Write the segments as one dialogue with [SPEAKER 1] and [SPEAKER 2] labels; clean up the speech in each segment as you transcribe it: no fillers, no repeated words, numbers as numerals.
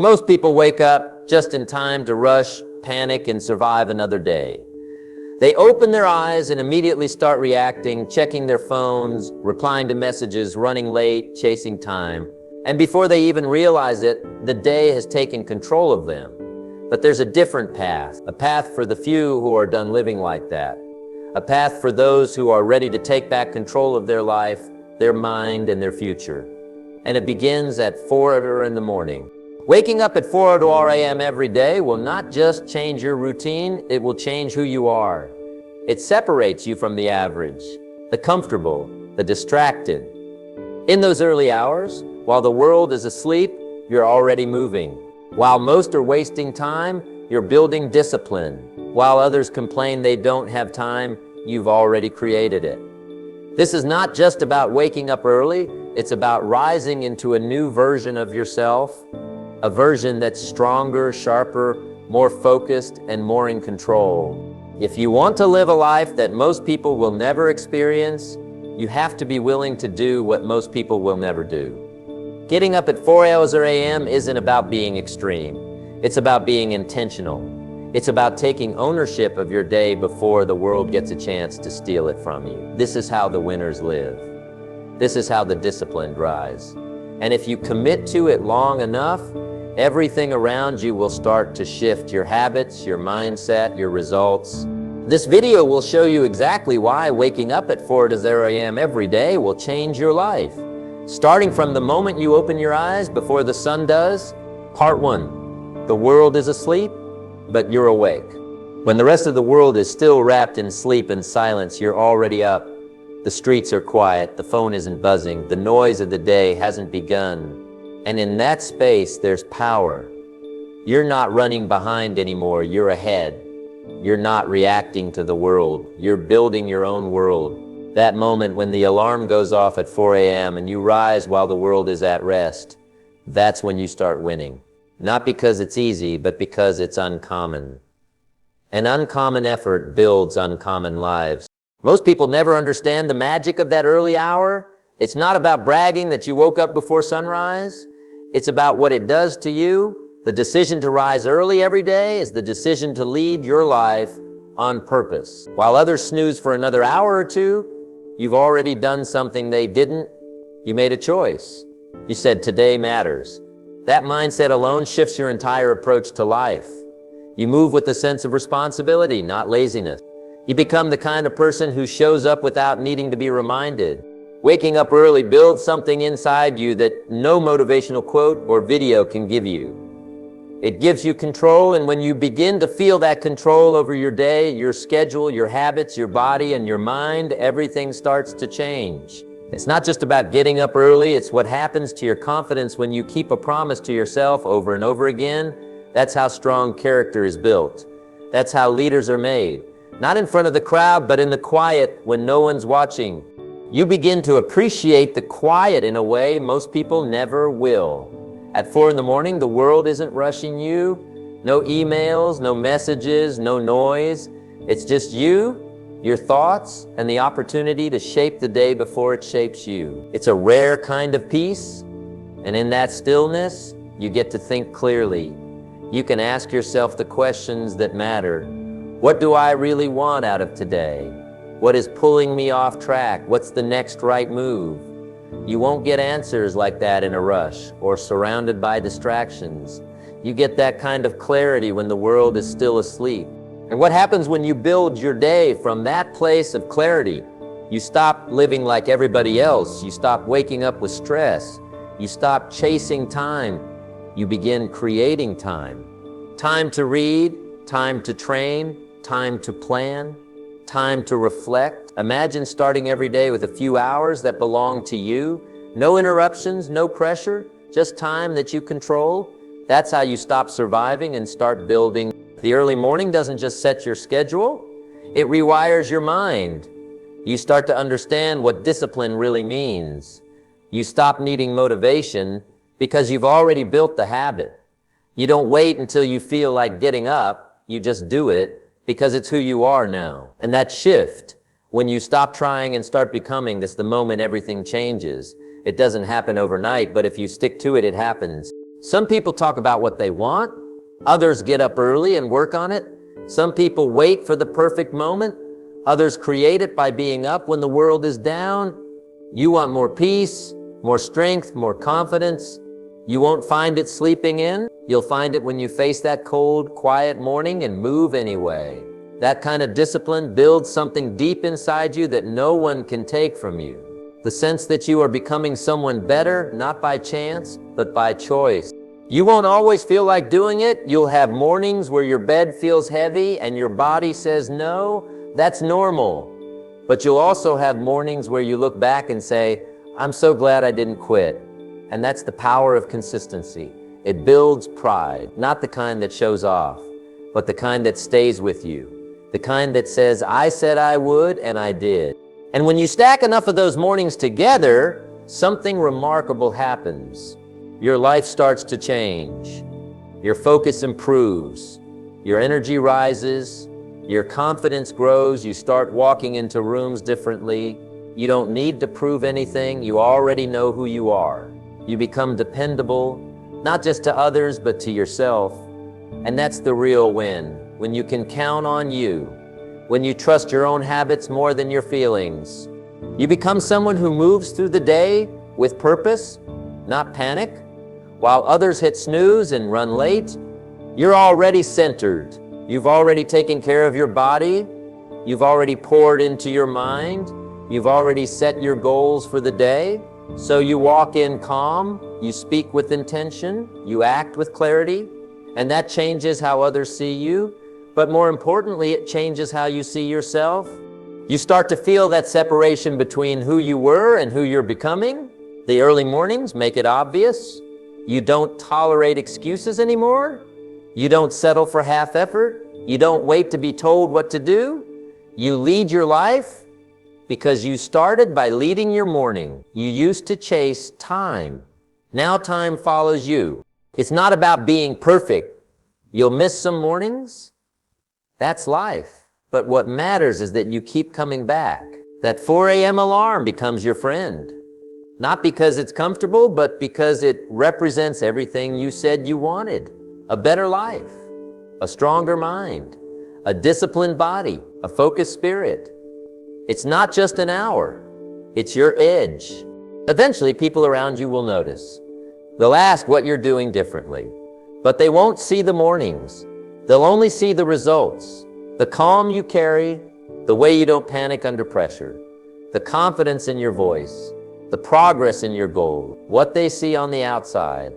[SPEAKER 1] Most people wake up just in time to rush, panic, and survive another day. They open their eyes and immediately start reacting, checking their phones, replying to messages, running late, chasing time. And before they even realize it, the day has taken control of them. But there's a different path, a path for the few who are done living like that. A path for those who are ready to take back control of their life, their mind, and their future. And it begins at 4 in the morning. Waking up at 4 a.m. every day will not just change your routine, it will change who you are. It separates you from the average, the comfortable, the distracted. In those early hours, while the world is asleep, you're already moving. While most are wasting time, you're building discipline. While others complain they don't have time, you've already created it. This is not just about waking up early, it's about rising into a new version of yourself, a version that's stronger, sharper, more focused, and more in control. If you want to live a life that most people will never experience, you have to be willing to do what most people will never do. Getting up at 4 a.m. isn't about being extreme. It's about being intentional. It's about taking ownership of your day before the world gets a chance to steal it from you. This is how the winners live. This is how the disciplined rise. And if you commit to it long enough, everything around you will start to shift: your habits, your mindset, your results. This video will show you exactly why waking up at 4 a.m. every day will change your life. Starting from the moment you open your eyes before the sun does. Part 1. The world is asleep, but you're awake. When the rest of the world is still wrapped in sleep and silence, you're already up. The streets are quiet, the phone isn't buzzing, the noise of the day hasn't begun. And in that space, there's power. You're not running behind anymore, you're ahead. You're not reacting to the world, you're building your own world. That moment when the alarm goes off at 4 a.m. and you rise while the world is at rest, that's when you start winning. Not because it's easy, but because it's uncommon. An uncommon effort builds uncommon lives. Most people never understand the magic of that early hour. It's not about bragging that you woke up before sunrise. It's about what it does to you. The decision to rise early every day is the decision to lead your life on purpose. While others snooze for another hour or two, you've already done something they didn't. You made a choice. You said, today matters. That mindset alone shifts your entire approach to life. You move with a sense of responsibility, not laziness. You become the kind of person who shows up without needing to be reminded. Waking up early builds something inside you that no motivational quote or video can give you. It gives you control, and when you begin to feel that control over your day, your schedule, your habits, your body, and your mind, everything starts to change. It's not just about getting up early, it's what happens to your confidence when you keep a promise to yourself over and over again. That's how strong character is built. That's how leaders are made. Not in front of the crowd, but in the quiet when no one's watching. You begin to appreciate the quiet in a way most people never will. At 4 in the morning, the world isn't rushing you. No emails, no messages, no noise. It's just you, your thoughts, and the opportunity to shape the day before it shapes you. It's a rare kind of peace, and in that stillness, you get to think clearly. You can ask yourself the questions that matter. What do I really want out of today? What is pulling me off track? What's the next right move? You won't get answers like that in a rush or surrounded by distractions. You get that kind of clarity when the world is still asleep. And what happens when you build your day from that place of clarity? You stop living like everybody else. You stop waking up with stress. You stop chasing time. You begin creating time. Time to read, time to train, time to plan, time to reflect. Imagine starting every day with a few hours that belong to you. No interruptions, no pressure, just time that you control. That's how you stop surviving and start building. The early morning doesn't just set your schedule, it rewires your mind. You start to understand what discipline really means. You stop needing motivation because you've already built the habit. You don't wait until you feel like getting up, you just do it because it's who you are now. And that shift, when you stop trying and start becoming, that's the moment everything changes. It doesn't happen overnight, but if you stick to it, it happens. Some people talk about what they want. Others get up early and work on it. Some people wait for the perfect moment. Others create it by being up when the world is down. You want more peace, more strength, more confidence. You won't find it sleeping in. You'll find it when you face that cold, quiet morning and move anyway. That kind of discipline builds something deep inside you that no one can take from you. The sense that you are becoming someone better, not by chance, but by choice. You won't always feel like doing it. You'll have mornings where your bed feels heavy and your body says no. That's normal. But you'll also have mornings where you look back and say, I'm so glad I didn't quit. And that's the power of consistency. It builds pride, not the kind that shows off, but the kind that stays with you. The kind that says, I said I would and I did. And when you stack enough of those mornings together, something remarkable happens. Your life starts to change. Your focus improves. Your energy rises. Your confidence grows. You start walking into rooms differently. You don't need to prove anything. You already know who you are. You become dependable, not just to others, but to yourself. And that's the real win, when you can count on you, when you trust your own habits more than your feelings. You become someone who moves through the day with purpose, not panic. While others hit snooze and run late, you're already centered. You've already taken care of your body. You've already poured into your mind. You've already set your goals for the day. So you walk in calm, you speak with intention, you act with clarity, and that changes how others see you. But more importantly, it changes how you see yourself. You start to feel that separation between who you were and who you're becoming. The early mornings make it obvious. You don't tolerate excuses anymore. You don't settle for half effort. You don't wait to be told what to do. You lead your life because you started by leading your morning. You used to chase time. Now time follows you. It's not about being perfect. You'll miss some mornings. That's life. But what matters is that you keep coming back. That 4 a.m. alarm becomes your friend. Not because it's comfortable, but because it represents everything you said you wanted. A better life, a stronger mind, a disciplined body, a focused spirit. It's not just an hour, it's your edge. Eventually, people around you will notice. They'll ask what you're doing differently, but they won't see the mornings. They'll only see the results, the calm you carry, the way you don't panic under pressure, the confidence in your voice, the progress in your goal. What they see on the outside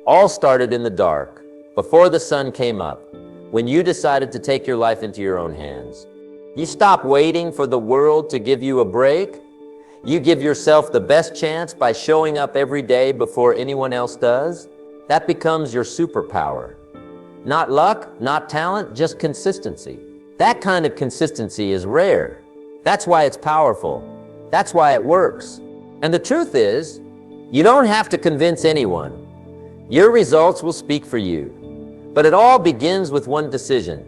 [SPEAKER 1] all started in the dark, before the sun came up, when you decided to take your life into your own hands. You stop waiting for the world to give you a break. You give yourself the best chance by showing up every day before anyone else does. That becomes your superpower. Not luck, not talent, just consistency. That kind of consistency is rare. That's why it's powerful. That's why it works. And the truth is, you don't have to convince anyone. Your results will speak for you. But it all begins with one decision: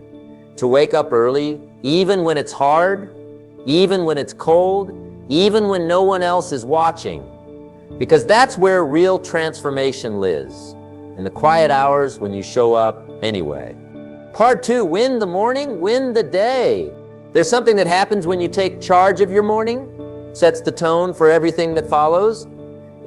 [SPEAKER 1] to wake up early, even when it's hard, even when it's cold, even when no one else is watching. Because that's where real transformation lives, in the quiet hours when you show up anyway. Part 2, win the morning, win the day. There's something that happens when you take charge of your morning, sets the tone for everything that follows.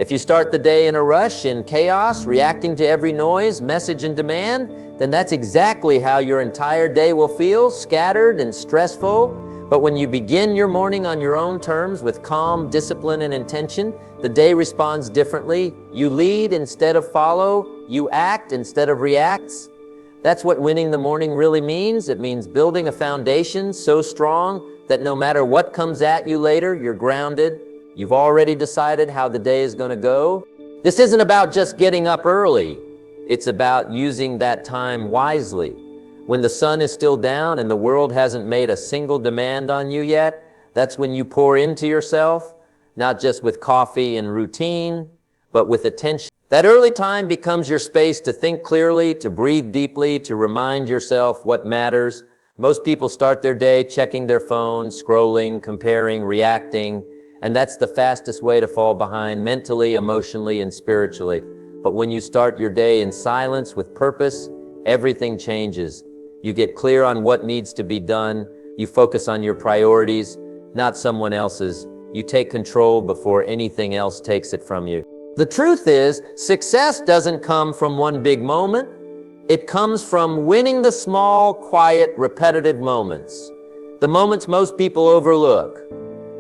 [SPEAKER 1] If you start the day in a rush, in chaos, reacting to every noise, message, and demand, then that's exactly how your entire day will feel, scattered and stressful. But when you begin your morning on your own terms with calm, discipline, and intention, the day responds differently. You lead instead of follow. You act instead of reacts. That's what winning the morning really means. It means building a foundation so strong that no matter what comes at you later, you're grounded. You've already decided how the day is going to go. This isn't about just getting up early. It's about using that time wisely. When the sun is still down and the world hasn't made a single demand on you yet, that's when you pour into yourself, not just with coffee and routine, but with attention. That early time becomes your space to think clearly, to breathe deeply, to remind yourself what matters. Most people start their day checking their phones, scrolling, comparing, reacting, and that's the fastest way to fall behind mentally, emotionally, and spiritually. But when you start your day in silence with purpose, everything changes. You get clear on what needs to be done. You focus on your priorities, not someone else's. You take control before anything else takes it from you. The truth is, success doesn't come from one big moment. It comes from winning the small, quiet, repetitive moments. The moments most people overlook.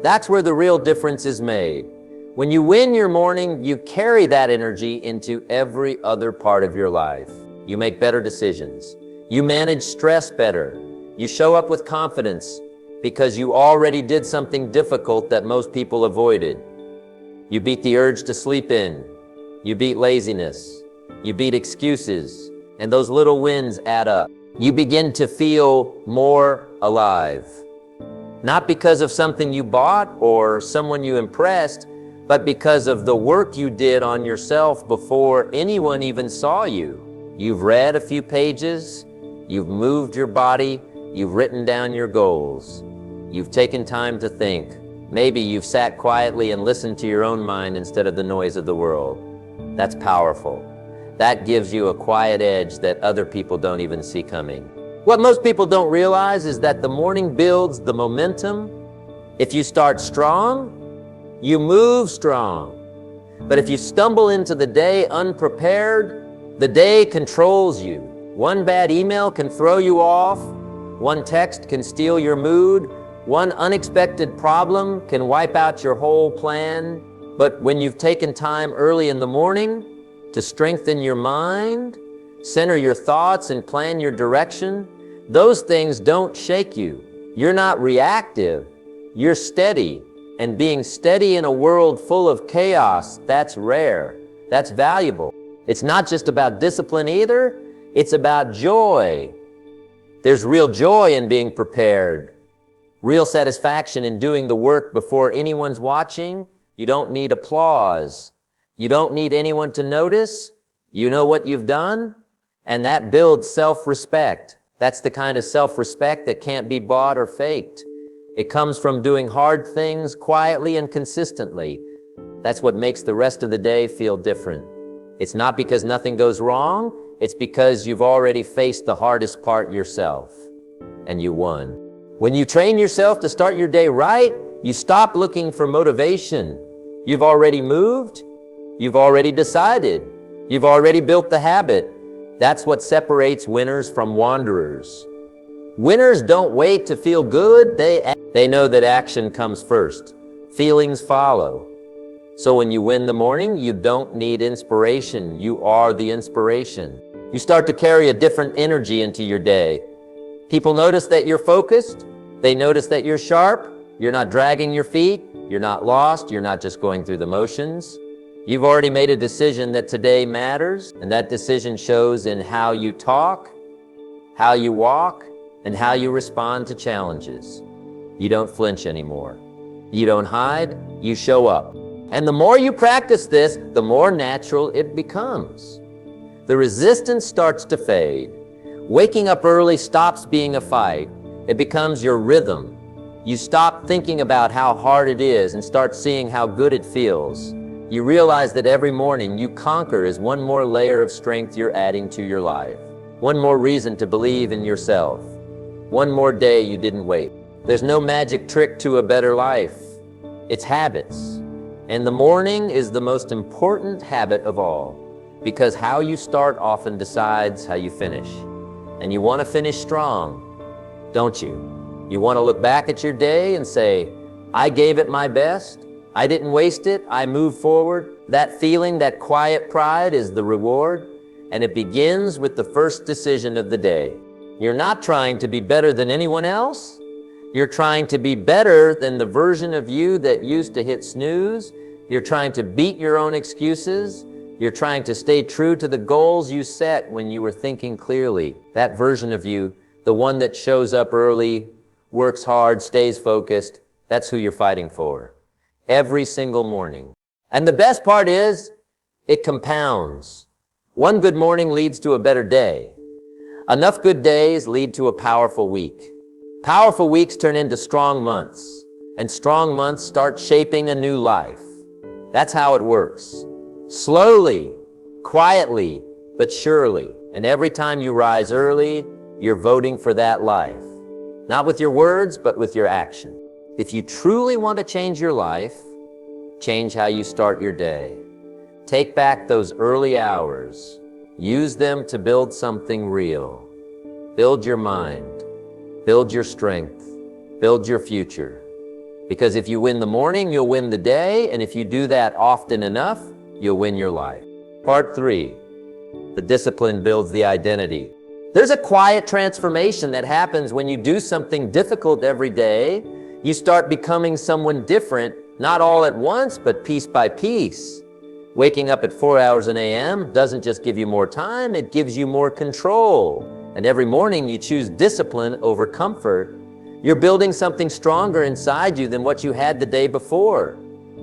[SPEAKER 1] That's where the real difference is made. When you win your morning, you carry that energy into every other part of your life. You make better decisions. You manage stress better. You show up with confidence because you already did something difficult that most people avoided. You beat the urge to sleep in. You beat laziness. You beat excuses. And those little wins add up. You begin to feel more alive. Not because of something you bought or someone you impressed, but because of the work you did on yourself before anyone even saw you. You've read a few pages, you've moved your body, you've written down your goals. You've taken time to think. Maybe you've sat quietly and listened to your own mind instead of the noise of the world. That's powerful. That gives you a quiet edge that other people don't even see coming. What most people don't realize is that the morning builds the momentum. If you start strong, you move strong. But if you stumble into the day unprepared, the day controls you. One bad email can throw you off. One text can steal your mood. One unexpected problem can wipe out your whole plan. But when you've taken time early in the morning to strengthen your mind, center your thoughts, and plan your direction, those things don't shake you. You're not reactive. You're steady. And being steady in a world full of chaos, that's rare. That's valuable. It's not just about discipline either. It's about joy. There's real joy in being prepared. Real satisfaction in doing the work before anyone's watching. You don't need applause. You don't need anyone to notice. You know what you've done, and that builds self-respect. That's the kind of self-respect that can't be bought or faked. It comes from doing hard things quietly and consistently. That's what makes the rest of the day feel different. It's not because nothing goes wrong. It's because you've already faced the hardest part yourself, and you won. When you train yourself to start your day right, you stop looking for motivation. You've already moved. You've already decided. You've already built the habit. That's what separates winners from wanderers. Winners don't wait to feel good. They know that action comes first. Feelings follow. So when you win the morning, you don't need inspiration. You are the inspiration. You start to carry a different energy into your day. People notice that you're focused. They notice that you're sharp. You're not dragging your feet. You're not lost. You're not just going through the motions. You've already made a decision that today matters, and that decision shows in how you talk, how you walk, and how you respond to challenges. You don't flinch anymore. You don't hide, you show up. And the more you practice this, the more natural it becomes. The resistance starts to fade. Waking up early stops being a fight. It becomes your rhythm. You stop thinking about how hard it is and start seeing how good it feels. You realize that every morning you conquer is one more layer of strength you're adding to your life. One more reason to believe in yourself. One more day you didn't wait. There's no magic trick to a better life. It's habits. And the morning is the most important habit of all, because how you start often decides how you finish. And you want to finish strong, don't you? You want to look back at your day and say, I gave it my best. I didn't waste it. I moved forward. That feeling, that quiet pride is the reward. And it begins with the first decision of the day. You're not trying to be better than anyone else. You're trying to be better than the version of you that used to hit snooze. You're trying to beat your own excuses. You're trying to stay true to the goals you set when you were thinking clearly. That version of you, the one that shows up early, works hard, stays focused, that's who you're fighting for. Every single morning. And the best part is, it compounds. One good morning leads to a better day. Enough good days lead to a powerful week. Powerful weeks turn into strong months, and strong months start shaping a new life. That's how it works. Slowly, quietly but surely. And every time you rise early, you're voting for that life. Not with your words, but with your action. If you truly want to change your life, change how you start your day. Take back those early hours. Use them to build something real. Build your mind. Build your strength. Build your future. Because if you win the morning, you'll win the day, and if you do that often enough, you'll win your life. Part 3. The discipline builds the identity. There's a quiet transformation that happens when you do something difficult every day. You start becoming someone different, not all at once, but piece by piece. Waking up at 4 hours a.m. doesn't just give you more time, it gives you more control. And every morning you choose discipline over comfort. You're building something stronger inside you than what you had the day before.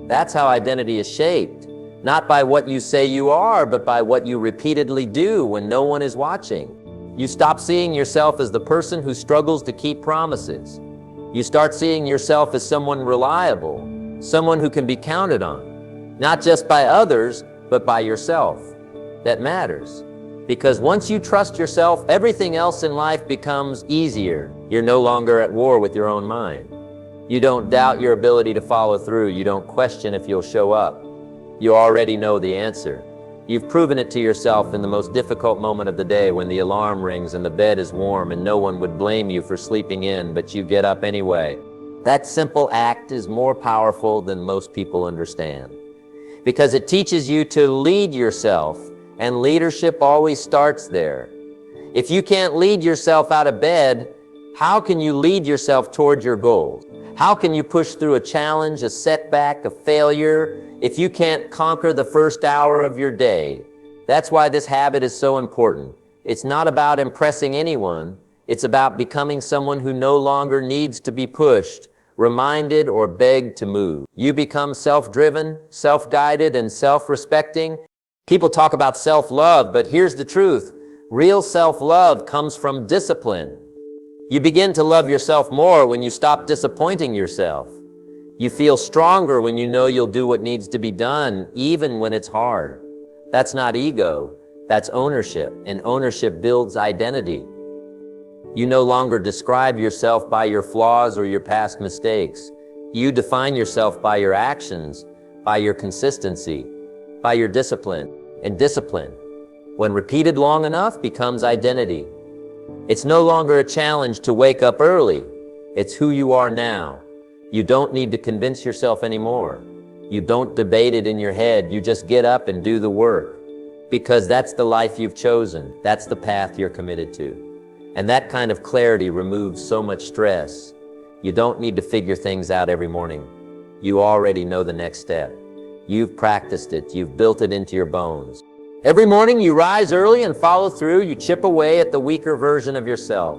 [SPEAKER 1] That's how identity is shaped. Not by what you say you are, but by what you repeatedly do when no one is watching. You stop seeing yourself as the person who struggles to keep promises. You start seeing yourself as someone reliable, someone who can be counted on, not just by others, but by yourself. That matters. Because once you trust yourself, everything else in life becomes easier. You're no longer at war with your own mind. You don't doubt your ability to follow through. You don't question if you'll show up. You already know the answer. You've proven it to yourself in the most difficult moment of the day, when the alarm rings and the bed is warm and no one would blame you for sleeping in, but you get up anyway. That simple act is more powerful than most people understand, because it teaches you to lead yourself, and leadership always starts there. If you can't lead yourself out of bed, how can you lead yourself toward your goals? How can you push through a challenge, a setback, a failure, if you can't conquer the first hour of your day? That's why this habit is so important. It's not about impressing anyone. It's about becoming someone who no longer needs to be pushed, reminded, or begged to move. You become self-driven, self-guided, and self-respecting. People talk about self-love, but here's the truth. Real self-love comes from discipline. You begin to love yourself more when you stop disappointing yourself. You feel stronger when you know you'll do what needs to be done, even when it's hard. That's not ego, that's ownership, and ownership builds identity. You no longer describe yourself by your flaws or your past mistakes. You define yourself by your actions, by your consistency, by your discipline. And discipline, when repeated long enough, becomes identity. It's no longer a challenge to wake up early. It's who you are now. You don't need to convince yourself anymore. You don't debate it in your head. You just get up and do the work. Because that's the life you've chosen. That's the path you're committed to. And that kind of clarity removes so much stress. You don't need to figure things out every morning. You already know the next step. You've practiced it. You've built it into your bones. Every morning you rise early and follow through. You chip away at the weaker version of yourself.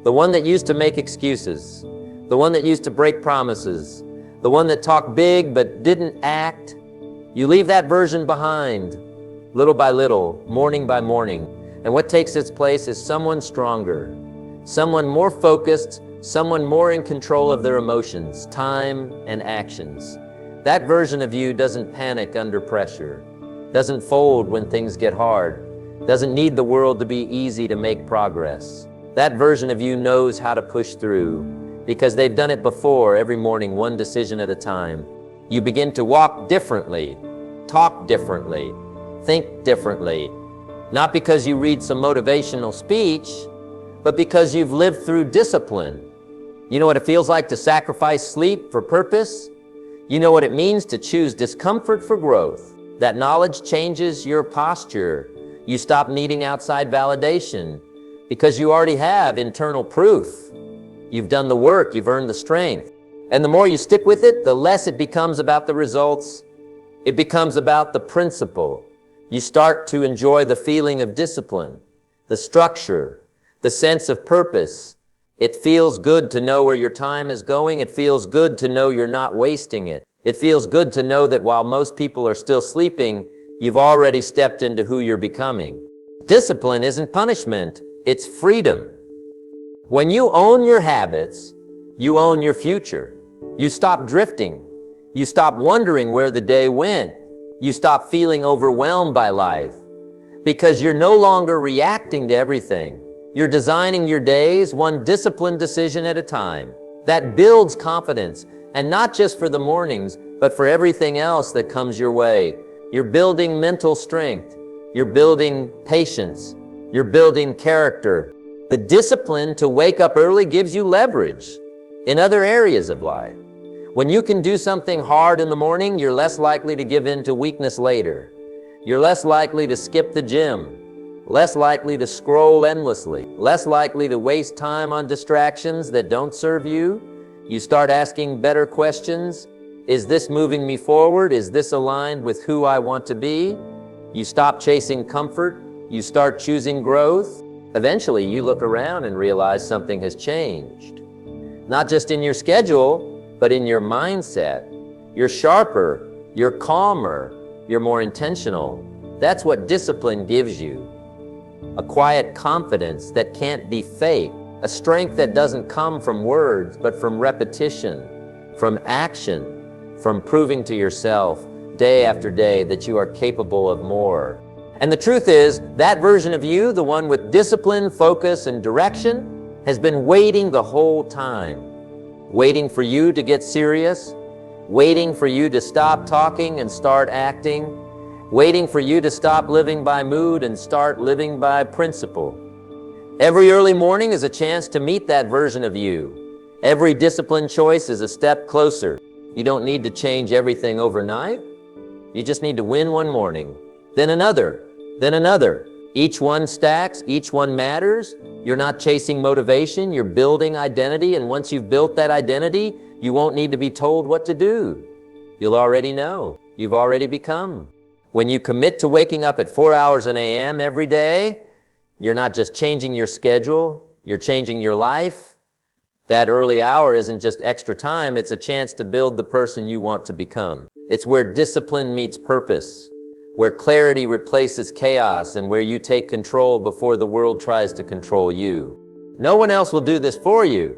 [SPEAKER 1] The one that used to make excuses. The one that used to break promises. The one that talked big but didn't act. You leave that version behind, little by little, morning by morning. And what takes its place is someone stronger, someone more focused, someone more in control of their emotions, time, and actions. That version of you doesn't panic under pressure, doesn't fold when things get hard, doesn't need the world to be easy to make progress. That version of you knows how to push through, because they've done it before, every morning, one decision at a time. You begin to walk differently, talk differently, think differently, not because you read some motivational speech, but because you've lived through discipline. You know what it feels like to sacrifice sleep for purpose? You know what it means to choose discomfort for growth. That knowledge changes your posture. You stop needing outside validation because you already have internal proof. You've done the work, you've earned the strength. And the more you stick with it, the less it becomes about the results. It becomes about the principle. You start to enjoy the feeling of discipline, the structure, the sense of purpose. It feels good to know where your time is going. It feels good to know you're not wasting it. It feels good to know that while most people are still sleeping, you've already stepped into who you're becoming. Discipline isn't punishment, it's freedom. When you own your habits, you own your future. You stop drifting. You stop wondering where the day went. You stop feeling overwhelmed by life. because you're no longer reacting to everything. You're designing your days one disciplined decision at a time. That builds confidence, and not just for the mornings, but for everything else that comes your way. You're building mental strength. You're building patience. You're building character. The discipline to wake up early gives you leverage in other areas of life. When you can do something hard in the morning, you're less likely to give in to weakness later. You're less likely to skip the gym, less likely to scroll endlessly, less likely to waste time on distractions that don't serve you. You start asking better questions. Is this moving me forward? Is this aligned with who I want to be? You stop chasing comfort. You start choosing growth. Eventually, you look around and realize something has changed. Not just in your schedule, but in your mindset. You're sharper, you're calmer, you're more intentional. That's what discipline gives you. A quiet confidence that can't be faked. A strength that doesn't come from words, but from repetition, from action, from proving to yourself day after day that you are capable of more. And the truth is, that version of you, the one with discipline, focus, and direction, has been waiting the whole time. Waiting for you to get serious, waiting for you to stop talking and start acting, waiting for you to stop living by mood and start living by principle. Every early morning is a chance to meet that version of you. Every disciplined choice is a step closer. You don't need to change everything overnight. You just need to win one morning, then another, then another. Each one stacks, each one matters. You're not chasing motivation, you're building identity, and once you've built that identity, you won't need to be told what to do. You'll already know. You've already become. When you commit to waking up at 4 hours an a.m. every day, you're not just changing your schedule, you're changing your life. That early hour isn't just extra time, it's a chance to build the person you want to become. It's where discipline meets purpose, where clarity replaces chaos, and where you take control before the world tries to control you. No one else will do this for you.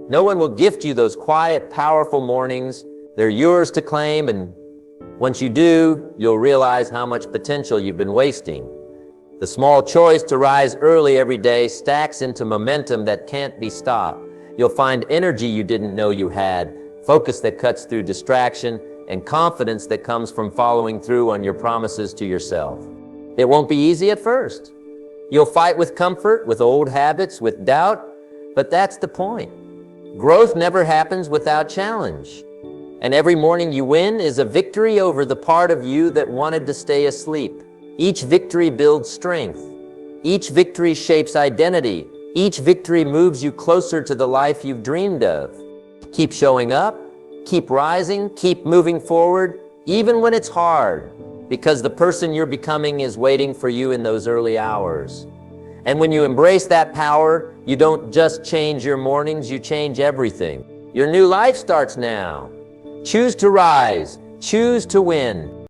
[SPEAKER 1] No one will gift you those quiet, powerful mornings. They're yours to claim, and once you do, you'll realize how much potential you've been wasting. The small choice to rise early every day stacks into momentum that can't be stopped. You'll find energy you didn't know you had, focus that cuts through distraction, and confidence that comes from following through on your promises to yourself. It won't be easy at first. You'll fight with comfort, with old habits, with doubt, but that's the point. Growth never happens without challenge. And every morning you win is a victory over the part of you that wanted to stay asleep. Each victory builds strength. Each victory shapes identity. Each victory moves you closer to the life you've dreamed of. Keep showing up, keep rising, keep moving forward, even when it's hard, because the person you're becoming is waiting for you in those early hours. And when you embrace that power, you don't just change your mornings, you change everything. Your new life starts now. Choose to rise, choose to win.